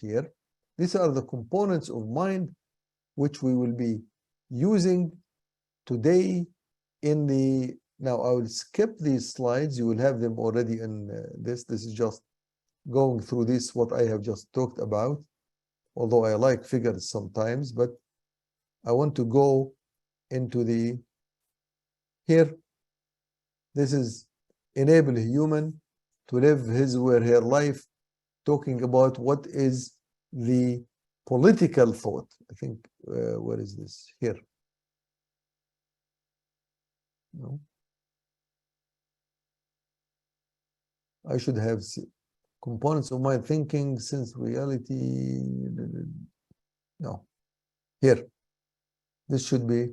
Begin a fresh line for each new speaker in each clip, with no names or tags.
here. These are the components of mind which we will be using today in the, now I will skip these slides. You will have them already in this. This is just going through this, what I have just talked about, although I like figures sometimes, but I want to go into the, here, this is enable a human to live his or her life, talking about what is the political thought. I think, where is this? Here. No. I should have components of my thinking since reality. No. Here. This should be,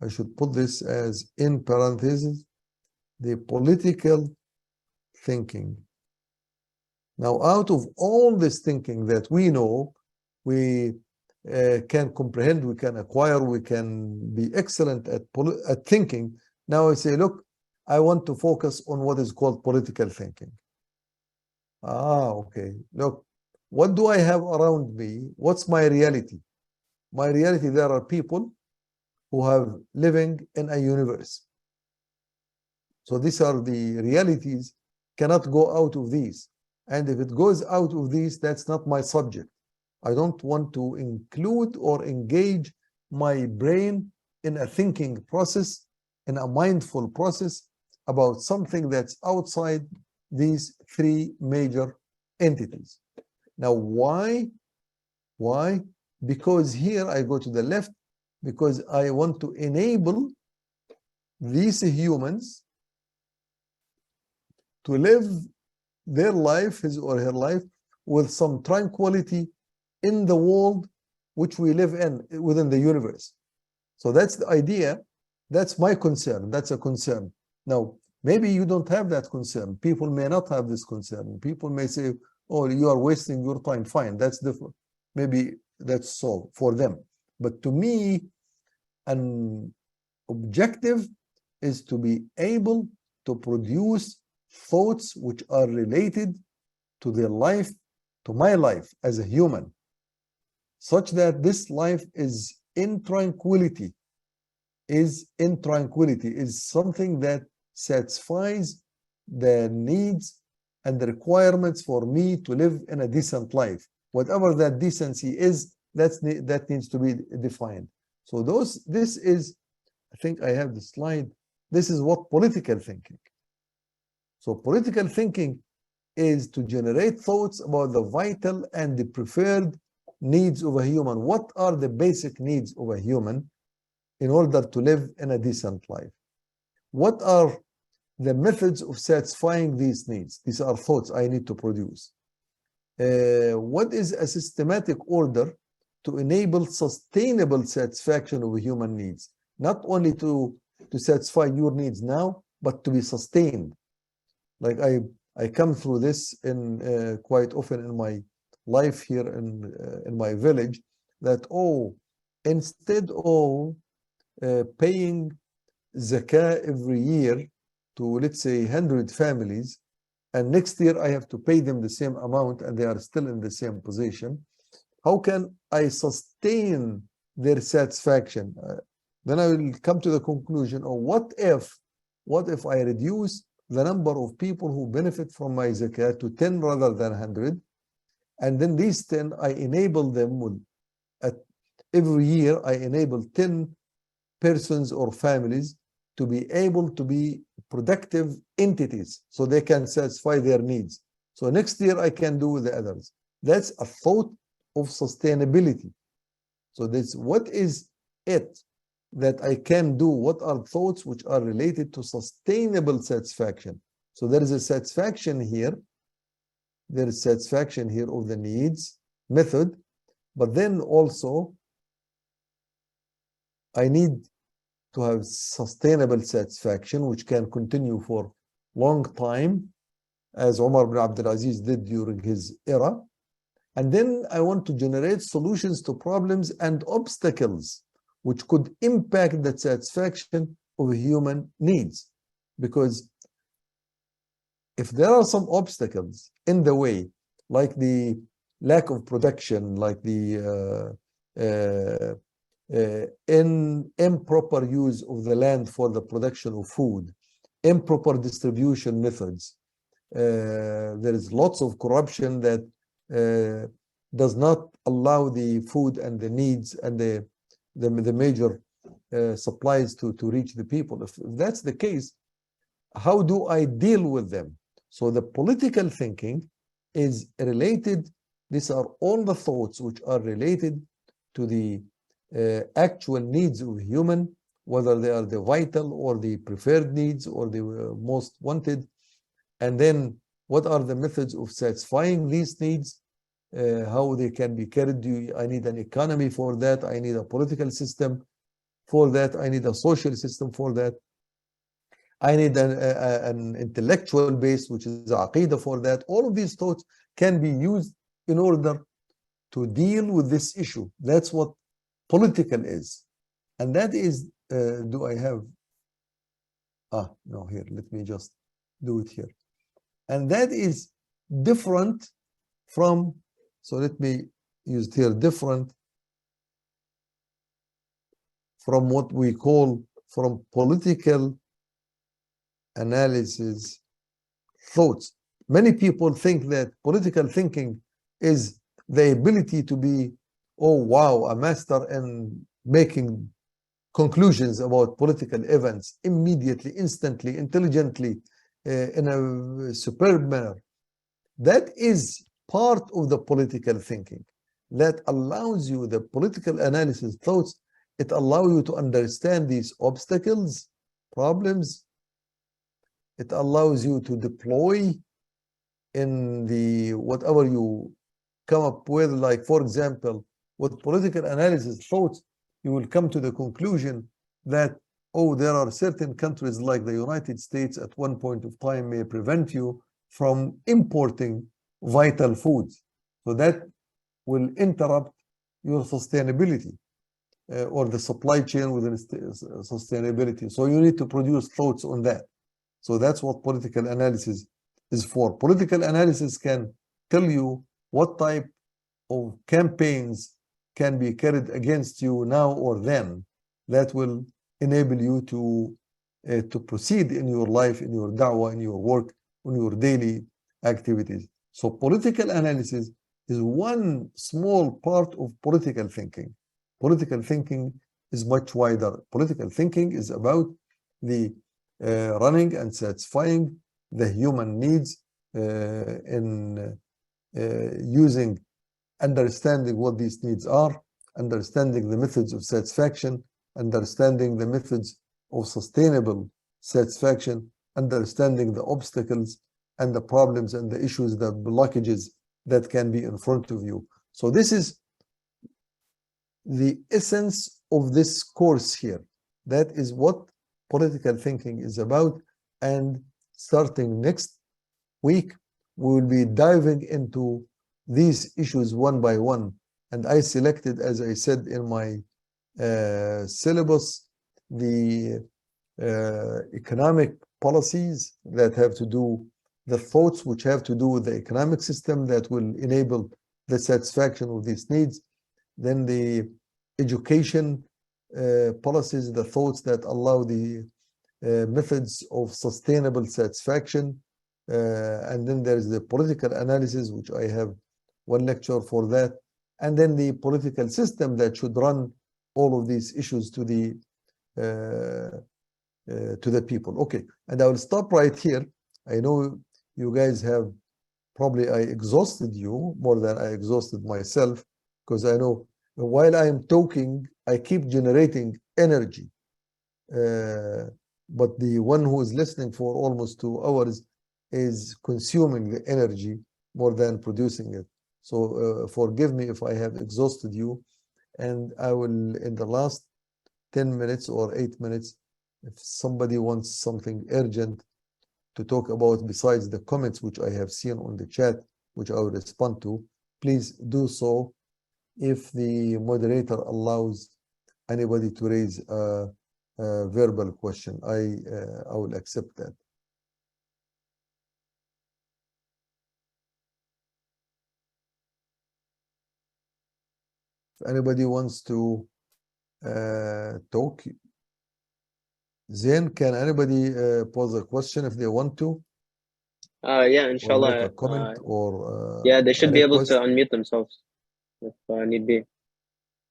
I should put this as in parentheses, the political thinking. Now, out of all this thinking that we know, we can comprehend, we can acquire, we can be excellent at thinking. Now I say, look, I want to focus on what is called political thinking. Okay. Look, what do I have around me? What's my reality? My reality, there are people who have living in a universe. So these are the realities, cannot go out of these. And if it goes out of these, that's not my subject. I don't want to include or engage my brain in a thinking process, in a mindful process about something that's outside these three major entities. Now, why? Why? Because here I go to the left, because I want to enable these humans to live their life, his or her life, with some tranquility in the world which we live in, within the universe. So that's the idea. That's my concern. That's a concern. Now, maybe you don't have that concern. People may not have this concern. People may say, oh, you are wasting your time. Fine, that's different. Maybe that's so for them. But to me, an objective is to be able to produce thoughts which are related to their life, to my life as a human, such that this life is in tranquility, is something that satisfies the needs and the requirements for me to live in a decent life. Whatever that decency is, that needs to be defined. So this is, I think I have the slide. This is what political thinking. So political thinking is to generate thoughts about the vital and the preferred needs of a human. What are the basic needs of a human in order to live in a decent life? What are the methods of satisfying these needs? These are thoughts I need to produce. What is a systematic order to enable sustainable satisfaction of human needs? Not only to satisfy your needs now, but to be sustained. Like I come through this in quite often in my life here in my village, that instead of paying zakah every year to, let's say, 100 families, and next year I have to pay them the same amount and they are still in the same position, how can I sustain their satisfaction? Then I will come to the conclusion, what if I reduce the number of people who benefit from my zakat to 10 rather than 100, and then these 10, I enable them with, every year I enable 10 persons or families to be able to be productive entities so they can satisfy their needs. So next year I can do with the others. That's a thought of sustainability. So this, what is it that I can do? What are thoughts which are related to sustainable satisfaction? So there is a satisfaction here. There is satisfaction here of the needs method, but then also I need to have sustainable satisfaction which can continue for long time, as Umar bin Abdul Aziz did during his era. And then I want to generate solutions to problems and obstacles which could impact the satisfaction of human needs. Because if there are some obstacles in the way, like the lack of production, like the improper use of the land for the production of food, improper distribution methods. There is lots of corruption that does not allow the food and the needs and the major supplies to reach the people. If that's the case, how do I deal with them? So the political thinking is related. These are all the thoughts which are related to the actual needs of human, whether they are the vital or the preferred needs or the most wanted. And then what are the methods of satisfying these needs, how they can be carried. I need an economy for that. I need a political system for that. I need a social system for that. I need an intellectual base, which is aqidah for that. All of these thoughts can be used in order to deal with this issue. That's what political is. And that is, do I have, no, here, let me just do it here. And that is different from, so let me use it here, different from what we call from political analysis thoughts. Many people think that political thinking is the ability to be, oh wow, a master in making conclusions about political events immediately, instantly, intelligently, in a superb manner. That is part of the political thinking that allows you, the political analysis thoughts, it allows you to understand these obstacles, problems. It allows you to deploy in the whatever you come up with. Like, for example, with political analysis thoughts, you will come to the conclusion that, oh, there are certain countries like the United States at one point of time may prevent you from importing vital foods. So that will interrupt your sustainability or the supply chain within sustainability. So you need to produce thoughts on that. So that's what political analysis is for. Political analysis can tell you what type of campaigns can be carried against you now or then that will enable you to proceed in your life, in your da'wah, in your work, in your daily activities. So political analysis is one small part of political thinking. Political thinking is much wider. Political thinking is about the running and satisfying the human needs in using, understanding what these needs are, understanding the methods of satisfaction, understanding the methods of sustainable satisfaction, understanding the obstacles and the problems and the issues, the blockages that can be in front of you. So this is the essence of this course here. That is what political thinking is about. And starting next week, we will be diving into these issues one by one. And I selected, as I said in my syllabus, the economic policies that have to do, the thoughts which have to do with the economic system that will enable the satisfaction of these needs. Then the education policies, the thoughts that allow the methods of sustainable satisfaction. And then there is the political analysis, which I have one lecture for that. And then the political system that should run all of these issues to the people. Okay, and I will stop right here. I know you guys have probably, I exhausted you more than I exhausted myself, because I know while I am talking, I keep generating energy. But the one who is listening for almost 2 hours is consuming the energy more than producing it. So forgive me if I have exhausted you. And I will, in the last 10 minutes or 8 minutes, if somebody wants something urgent to talk about besides the comments which I have seen on the chat, which I will respond to, please do so. If the moderator allows anybody to raise a verbal question, I will accept that. If anybody wants to talk, Zain, can anybody pose a question if they want to,
Yeah,
or make
inshallah.
a comment or
Yeah, they
a
should be able to
request?
unmute themselves if need be.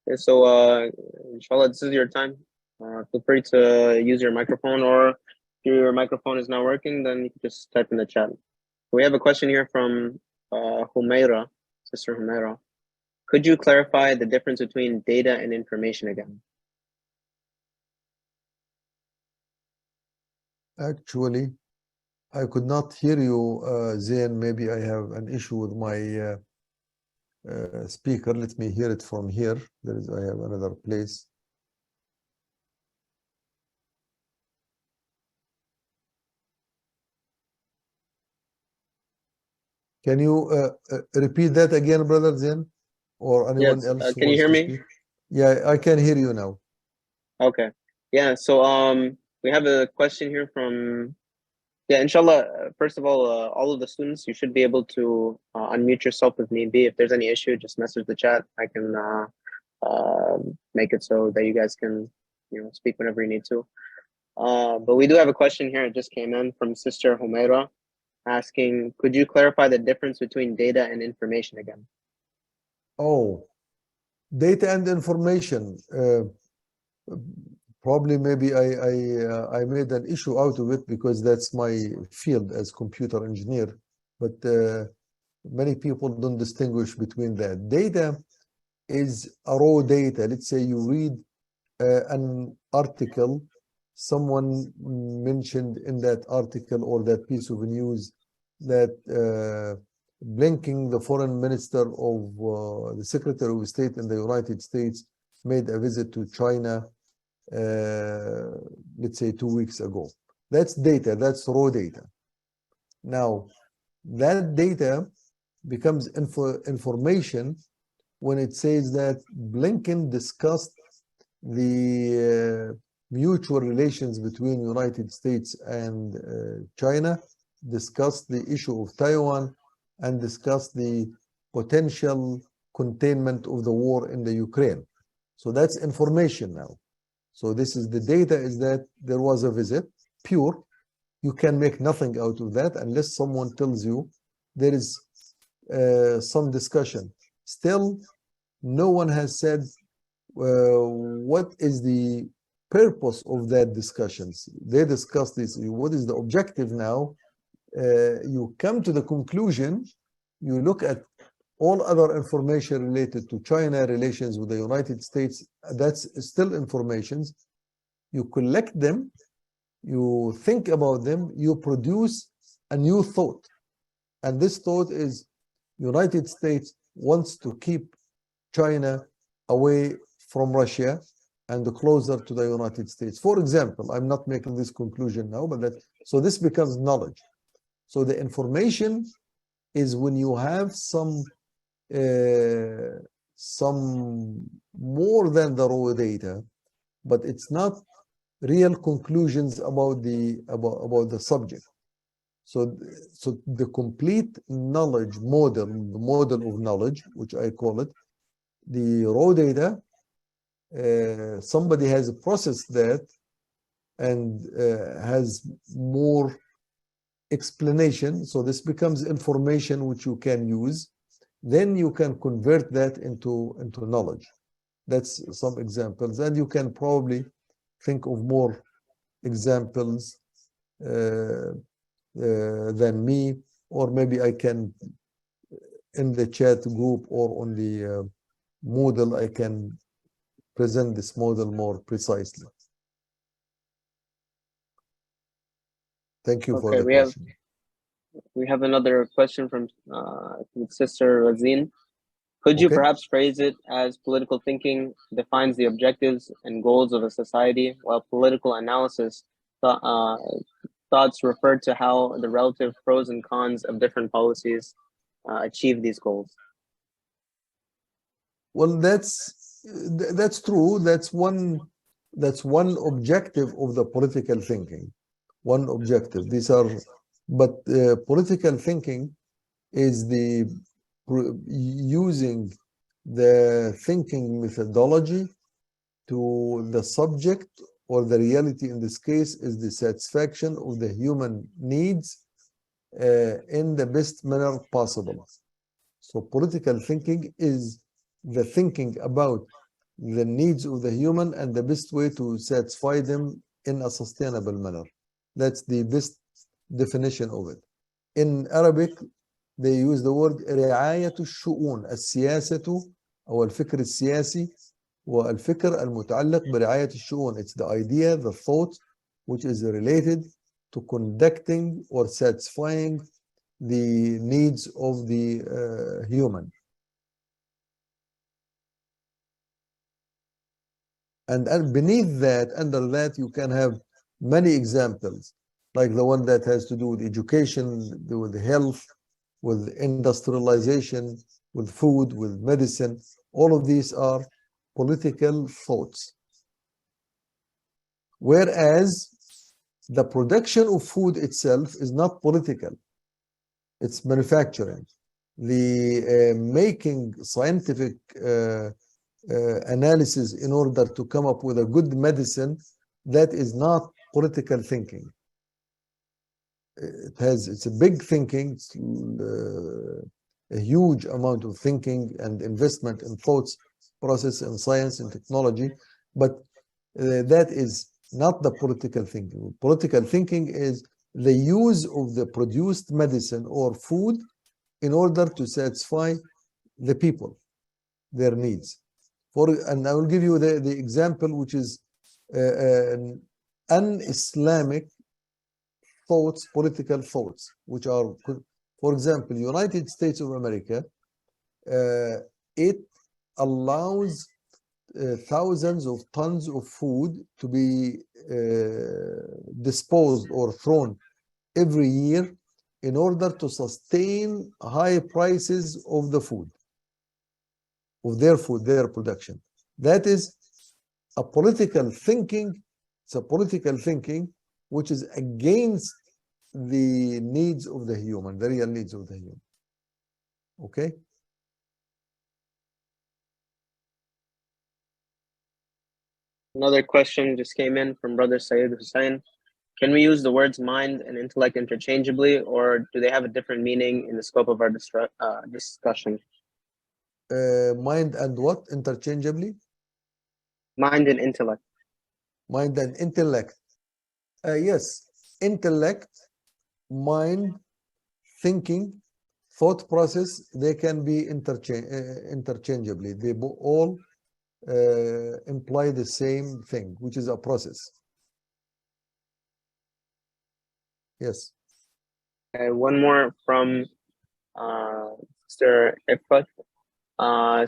Okay, so, inshallah, this is your time. Feel free to use your microphone, or if your microphone is not working, then you can just type in the chat. We have a question here from Humaira, Sister Humaira. Could you clarify the difference between data and information again?
Actually, I could not hear you, Zain. Maybe I have an issue with my speaker. Let me hear it from here. I have another place. Can you repeat that again, brother Zain, or anyone
Yes,
else who
can you
wants
hear
to
me?
speak? Yeah, I can hear you now.
Okay. Yeah, so we have a question here from, yeah, inshallah, first of all of the students, you should be able to unmute yourself if need be. If there's any issue, just message the chat. I can make it so that you guys can, speak whenever you need to. But we do have a question here. It just came in from Sister Humaira asking, could you clarify the difference between data and information again?
Oh, data and information. Probably maybe I made an issue out of it because that's my field as computer engineer. But many people don't distinguish between that. Data is a raw data. Let's say you read an article, someone mentioned in that article or that piece of news that Blinken, the foreign minister of the Secretary of State in the United States, made a visit to China, let's say 2 weeks ago. That's data, that's raw data. Now, that data becomes information when it says that Blinken discussed the mutual relations between United States and China, discussed the issue of Taiwan, and discussed the potential containment of the war in the Ukraine. So that's information now. So this is the data is that there was a visit, pure. You can make nothing out of that unless someone tells you there is some discussion. Still, no one has said what is the purpose of that discussions. They discuss this. What is the objective now? You come to the conclusion, you look at all other information related to China, relations with the United States, that's still information. You collect them, you think about them, you produce a new thought. And this thought is United States wants to keep China away from Russia and closer to the United States. For example, I'm not making this conclusion now, but so this becomes knowledge. So the information is when you have some more than the raw data, but it's not real conclusions about the subject. So the complete knowledge model, the model of knowledge, which I call it, the raw data, somebody has processed that and has more explanation. So this becomes information which you can use. Then you can convert that into knowledge. That's some examples. And you can probably think of more examples than me, or maybe I can, in the chat group or on the Moodle, I can present this model more precisely. Thank you for the question.
We have another question from Sister Razin. Could you perhaps phrase it as political thinking defines the objectives and goals of a society, while political analysis thoughts refer to how the relative pros and cons of different policies achieve these goals?
Well, that's true. That's one objective of the political thinking. One objective. But political thinking is using the thinking methodology to the subject, or the reality in this case is the satisfaction of the human needs in the best manner possible. So political thinking is the thinking about the needs of the human and the best way to satisfy them in a sustainable manner. That's the best definition of it. In Arabic, they use the word رعاية الشؤون، السياسة أو الفكر السياسي والفكر المتعلق برعاية الشؤون. It's the idea, the thought, which is related to conducting or satisfying the needs of the human. And beneath that, under that, you can have many examples, like the one that has to do with education, with health, with industrialization, with food, with medicine. All of these are political thoughts. Whereas the production of food itself is not political. It's manufacturing. The making scientific analysis in order to come up with a good medicine, that is not political thinking. It's a big thinking, it's, a huge amount of thinking and investment in thoughts, process, and science and technology, but that is not the political thinking. Political thinking is the use of the produced medicine or food in order to satisfy the people, their needs. And I will give you the example, which is an un-Islamic thoughts, political thoughts, which are, for example, United States of America, it allows thousands of tons of food to be disposed or thrown every year in order to sustain high prices of the food, of their food, their production. That is a political thinking. It's a political thinking which is against the needs of the human, the real needs of the human. Okay?
Another question just came in from Brother Sayyid Hussein. Can we use the words mind and intellect interchangeably, or do they have a different meaning in the scope of our discussion?
Mind and what interchangeably?
Mind and intellect.
Mind and intellect. Yes, intellect, mind, thinking, thought process, they can be interchangeably. They all imply the same thing, which is a process. Yes.
One more from Mr. Ifat.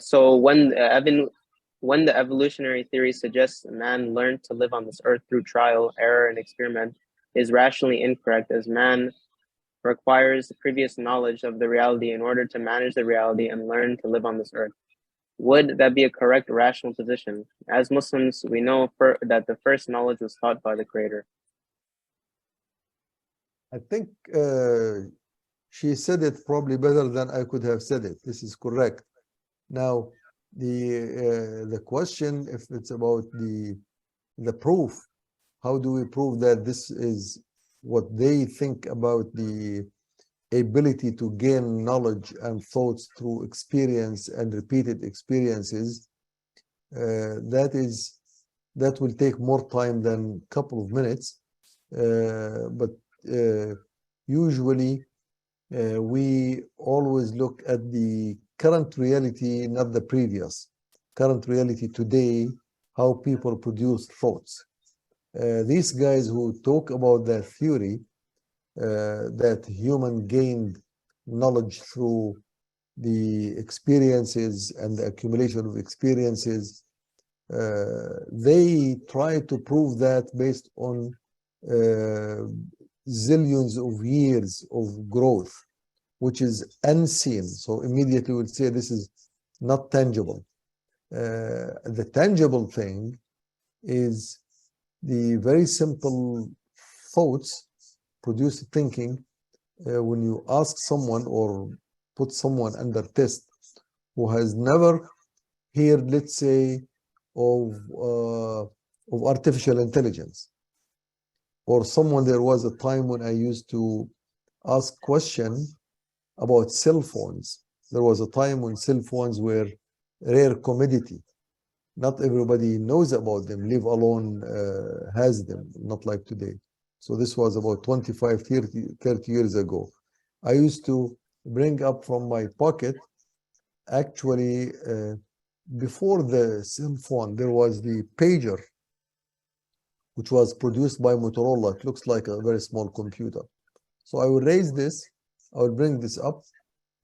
So when the evolutionary theory suggests man learned to live on this earth through trial, error, and experiment is rationally incorrect, as man requires the previous knowledge of the reality in order to manage the reality and learn to live on this earth. Would that be a correct rational position? As Muslims, we know that the first knowledge was taught by the Creator.
I think she said it probably better than I could have said it. This is correct. Now, the question, if it's about the proof, how do we prove that this is what they think about the ability to gain knowledge and thoughts through experience and repeated experiences? That will take more time than a couple of minutes, but usually we always look at the current reality, not the previous. Current reality today, how people produce thoughts. These guys who talk about that theory, that human gained knowledge through the experiences and the accumulation of experiences, they try to prove that based on zillions of years of growth, which is unseen. So immediately we'll say this is not tangible. The tangible thing is the very simple thoughts, produced thinking. When you ask someone or put someone under test who has never here, let's say, of artificial intelligence, or someone, there was a time when I used to ask question about cell phones. There was a time when cell phones were rare commodity. Not everybody knows about them, leave alone has them, not like today. So this was about 25, 30 years ago. I used to bring up from my pocket, actually, before the cell phone, there was the pager, which was produced by Motorola. It looks like a very small computer. So I would raise this, I would bring this up,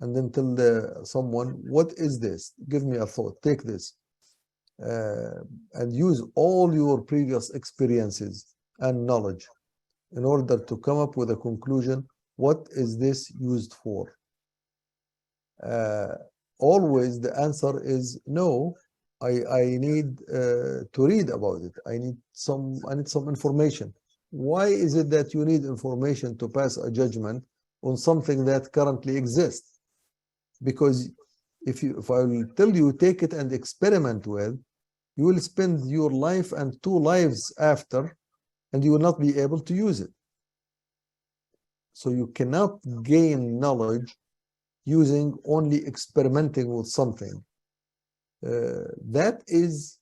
and then tell someone, what is this? Give me a thought, take this. And use all your previous experiences and knowledge in order to come up with a conclusion. What is this used for? Always the answer is no. I need to read about it. I need some information. Why is it that you need information to pass a judgment on something that currently exists? Because if I will tell you, take it and experiment with, you will spend your life and 2 lives after, and you will not be able to use it. So you cannot gain knowledge using only experimenting with something. That is,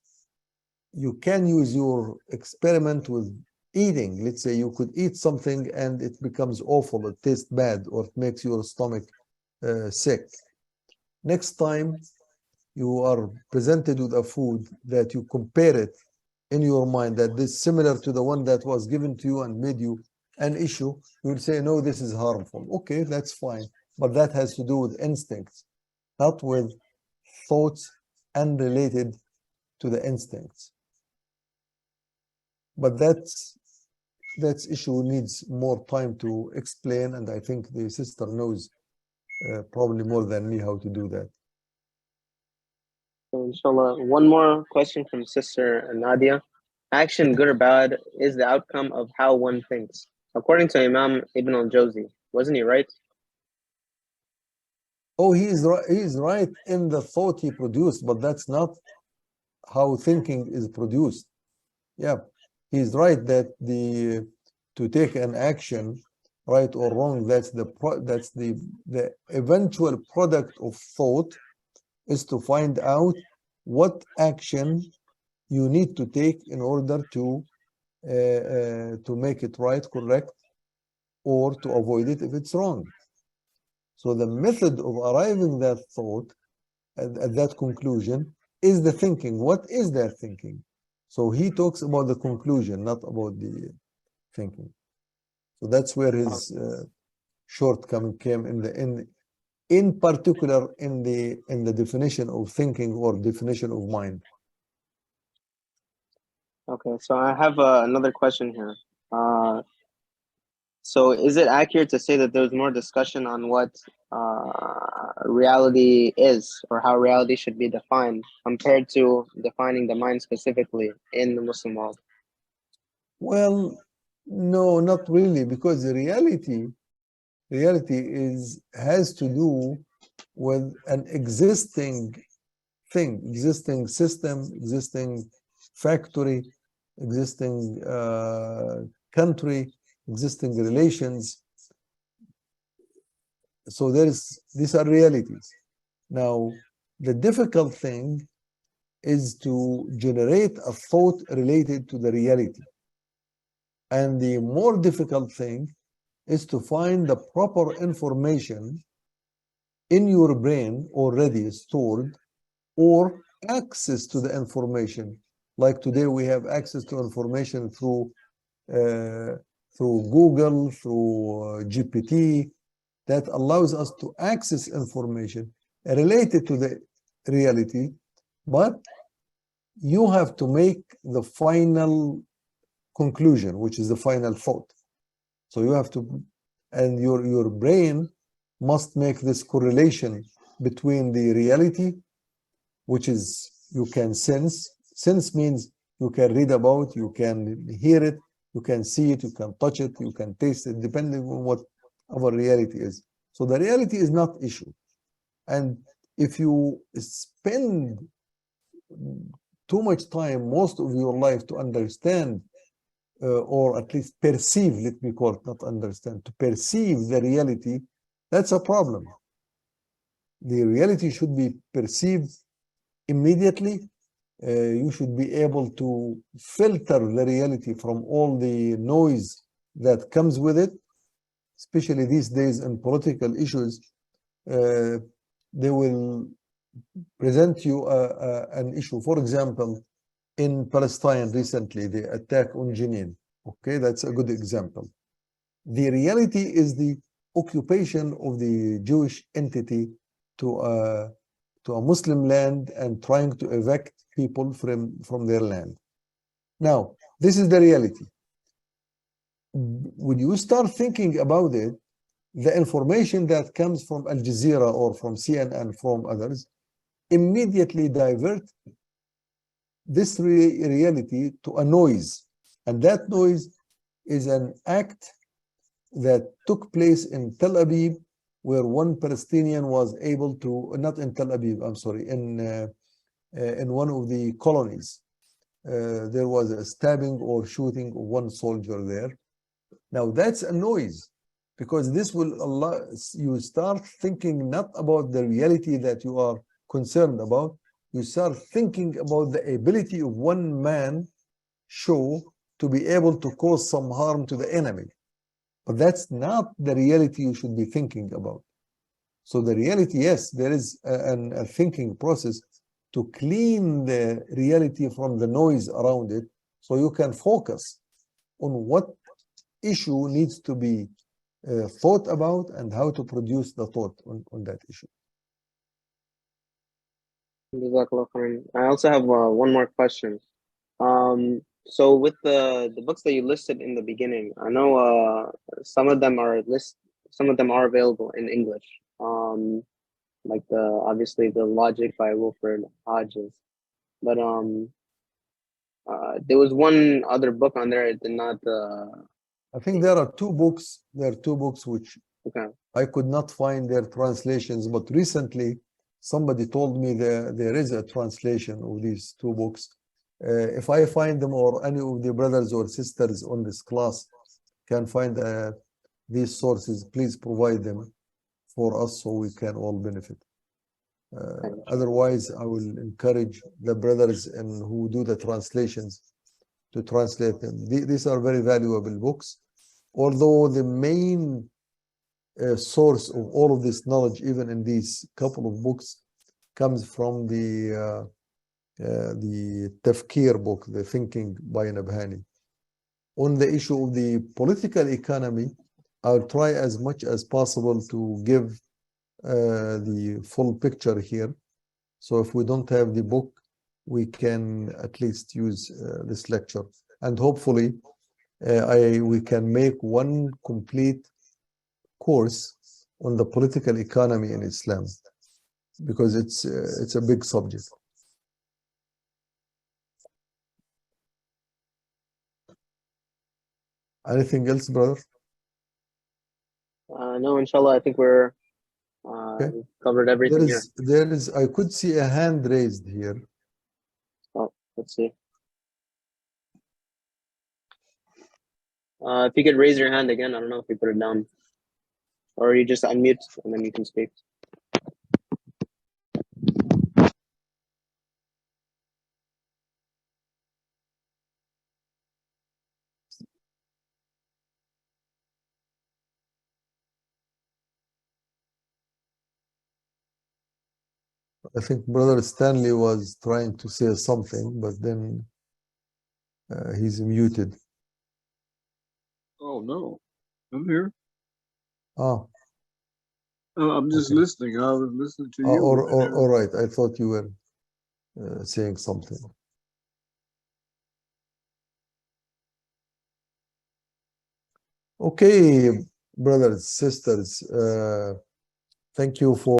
you can use your experiment with eating. Let's say you could eat something and it becomes awful, it tastes bad, or it makes your stomach sick. Next time you are presented with a food that you compare it in your mind, that this is similar to the one that was given to you and made you an issue, you will say, no, this is harmful. Okay, that's fine. But that has to do with instincts, not with thoughts unrelated to the instincts. But that issue needs more time to explain, and I think the sister knows probably more than me how to do that.
So inshallah, one more question from Sister Nadia. Action, good or bad, is the outcome of how one thinks. According to Imam Ibn al-Jawzi, wasn't he right?
Oh, he is right. He is right in the thought he produced, but that's not how thinking is produced. Yeah, he's right that to take an action, right or wrong, that's the eventual product of thought, is to find out what action you need to take in order to make it right, correct, or to avoid it if it's wrong. So the method of arriving that thought at that conclusion is the thinking. What is that thinking? So he talks about the conclusion, not about the thinking. So that's where his shortcoming came in particular in the definition of thinking or definition of mind.
Okay, so I have another question here. So is it accurate to say that there's more discussion on what reality is, or how reality should be defined, compared to defining the mind specifically in the Muslim world?
Well, no, not really, because the reality has to do with an existing thing, existing system, existing factory, existing country, existing relations. So these are realities. Now, the difficult thing is to generate a thought related to the reality. And the more difficult thing is to find the proper information in your brain already stored, or access to the information. Like today, we have access to information through Google, through GPT, that allows us to access information related to the reality, but you have to make the final conclusion, which is the final thought. So you have to, and your brain must make this correlation between the reality, which is you can sense. Sense means you can read about, you can hear it, you can see it, you can touch it, you can taste it, depending on what our reality is. So the reality is not issue. And if you spend too much time, most of your life, to understand or at least perceive, let me call it, not understand, to perceive the reality, that's a problem. The reality should be perceived immediately. You should be able to filter the reality from all the noise that comes with it, especially these days in political issues. They will present you an issue. For example, in Palestine recently, the attack on Jenin. Okay, that's a good example. The reality is the occupation of the Jewish entity to a Muslim land and trying to evict people from their land. Now, this is the reality. When you start thinking about it, the information that comes from Al Jazeera or from CNN, from others, immediately divert this reality to a noise. And that noise is an act that took place in Tel Aviv, where one Palestinian was able to, not in Tel Aviv, I'm sorry, in one of the colonies. There was a stabbing or shooting of one soldier there. Now that's a noise, because this will allow you start thinking not about the reality that you are concerned about. You start thinking about the ability of one man show to be able to cause some harm to the enemy. But that's not the reality you should be thinking about. So the reality, yes, there is a thinking process to clean the reality from the noise around it, so you can focus on what issue needs to be thought about and how to produce the thought on that issue.
Jazakallah khairan. I also have one more question. So with the books that you listed in the beginning, I know some of them are available in English. Like obviously the Logic by Wilfred Hodges, but there was one other book on there. It did not.
I think there are two books. There are two books which
Okay.
I could not find their translations, but recently somebody told me there is a translation of these two books. If I find them, or any of the brothers or sisters on this class can find these sources, please provide them for us so we can all benefit. Otherwise, I will encourage the brothers who do the translations to translate them. These are very valuable books, although the main source of all of this knowledge, even in these couple of books, comes from the Tafkir book, the Thinking by Nabhani. On the issue of the political economy, I'll try as much as possible to give the full picture here. So if we don't have the book, we can at least use this lecture, and hopefully we can make one complete course on the political economy in Islam, because it's a big subject. Anything else, brother?
No, inshallah, I think we're we've covered everything here.
There is. I could see a hand raised here.
Oh, let's see. If you could raise your hand again, I don't know if you put it down, or you just unmute and then you can speak.
I think Brother Stanley was trying to say something, but then he's muted.
Oh no, I'm here.
Ah,
I'm just
okay.
listening. I was listening to you.
All right. I thought you were saying something. Okay, brothers, sisters, thank you for